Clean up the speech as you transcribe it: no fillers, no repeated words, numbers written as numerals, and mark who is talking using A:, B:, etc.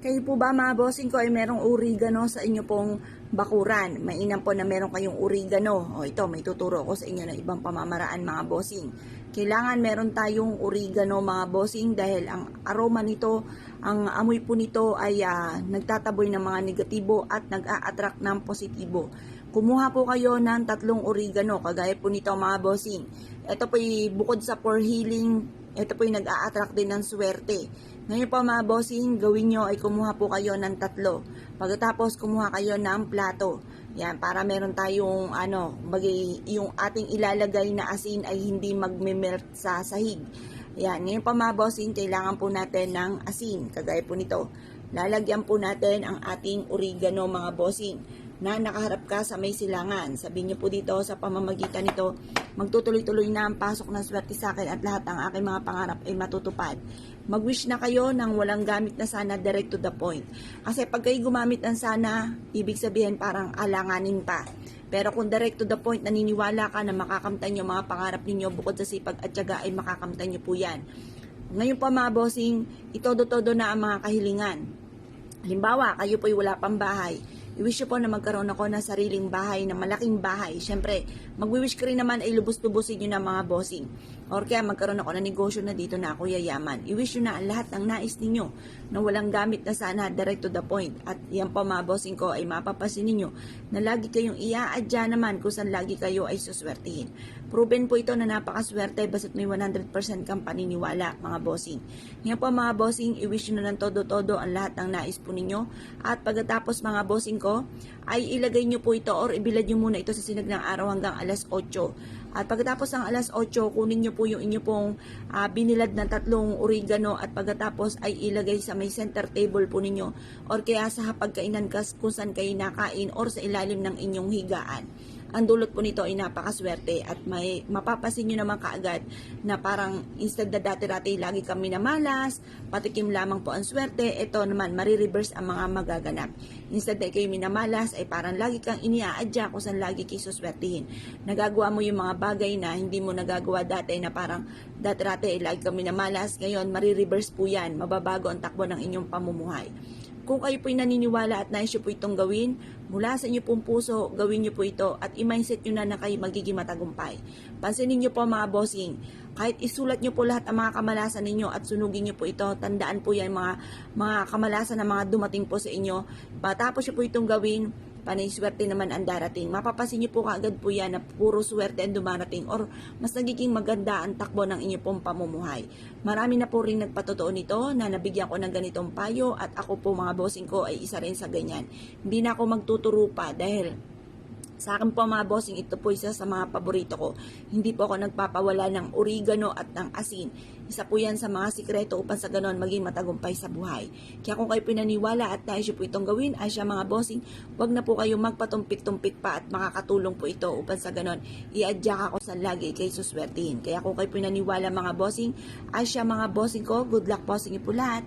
A: Kayo po ba mga bossing ko ay merong oregano sa inyo pong bakuran? Mainam po na meron kayong oregano. O ito, may tuturo ko sa inyo ng ibang pamamaraan mga bossing. Kailangan meron tayong oregano mga bossing dahil ang aroma nito, ang amoy po nito ay nagtataboy ng mga negatibo at nag-a-attract ng positibo. Kumuha po kayo ng 3 oregano, kagaya po nito mga bossing. Ito po bukod sa for healing, ito po yung nag-a-attract din ng swerte. Ngayon po mga bossing, gawin nyo ay kumuha po kayo ng 3. Pagkatapos kumuha kayo ng plato. Yan, para meron tayong yung ating ilalagay na asin ay hindi magme-melt sa sahig. Yan, ngayon po mga bossing, kailangan po natin ng asin, kagaya po nito. Lalagyan po natin ang ating oregano mga bossing na nakaharap ka sa may silangan. Sabihin niyo po dito sa pamamagitan nito, magtutuloy-tuloy na ang pasok ng swerte sa akin at lahat ng aking mga pangarap ay matutupad. Mag-wish na kayo ng walang gamit na sana, direct to the point. Kasi pag kayo gumamit ng sana, ibig sabihin parang alanganin pa. Pero kung direct to the point, naniniwala ka na makakamtan yung mga pangarap ninyo bukod sa sipag at tiyaga ay makakamtan nyo po yan. Ngayon po mga bossing, itodo-todo na ang mga kahilingan. Halimbawa, kayo po'y wala pang bahay. I-wish ko po na magkaroon ako ng sariling bahay, na malaking bahay. Siyempre, mag-wish ko rin naman ay lubos-lubosin nyo na mga bossing. Or kaya magkaroon ako ng negosyo na dito na ako yayaman. I-wish nyo na ang lahat ng nais ninyo na walang gamit na sana, direct to the point. At yan po mga bossing ko ay mapapasin ninyo na lagi kayong iaadya naman kung saan lagi kayo ay suswertihin. Proven po ito na napakaswerte basta't may 100% kang paniniwala mga bossing. Yan po mga bossing, i-wish nyo na ng todo-todo ang lahat ng nais po ninyo. At pagkatapos mga bossing ko, ay ilagay nyo po ito or ibilad nyo muna ito sa sinag ng araw hanggang alas 8. At pagkatapos ng alas 8, kunin nyo po yung inyo pong binilad ng 3 oregano at pagkatapos ay ilagay sa may center table po ninyo or kaya sa hapagkainan kung saan kayo nakain or sa ilalim ng inyong higaan. Ang dulot po nito ay napakaswerte at may mapapasin nyo naman kaagad na parang instead na dati-dati lagi kami namalas, patikim lamang po ang swerte, ito naman marireverse ang mga magaganap. Instead na kayo minamalas ay parang lagi kang iniaadya kung saan lagi kayo suswertihin. Nagagawa mo yung mga bagay na hindi mo nagagawa dati na parang dati-dati ay lagi kami namalas, ngayon marireverse po yan, mababago ang takbo ng inyong pamumuhay. Kung kayo po'y naniniwala at nais nyo po itong gawin, mula sa inyo pong puso, gawin nyo po ito at i-mindset nyo na kayo magiging matagumpay. Pansinin nyo po mga bossing, kahit isulat nyo po lahat ang mga kamalasan ninyo at sunugin nyo po ito, tandaan po yan mga kamalasan na mga dumating po sa inyo. Matapos nyo po itong gawin, panay swerte naman ang darating. Mapapasin niyo po kaagad po yan na puro swerte ang dumarating or mas nagiging maganda ang takbo ng inyong pong pamumuhay. Marami na po rin nagpatotoo nito na nabigyan ko ng ganitong payo at ako po mga bossing ko ay isa rin sa ganyan. Hindi na ako magtuturo pa dahil sa akin po mga bossing, ito po isa sa mga paborito ko. Hindi po ako nagpapawala ng oregano at ng asin. Isa po yan sa mga sikreto upang sa ganon maging matagumpay sa buhay. Kaya kung kayo pinaniwala at nais po itong gawin, ay siya mga bossing, wag na po kayo magpatumpik-tumpik pa at makakatulong po ito upang sa ganon iadya ako sa lagi kay suswertihin. Kaya kung kayo pinaniwala mga bossing, ay siya mga bossing ko, good luck po sa inyo po lahat.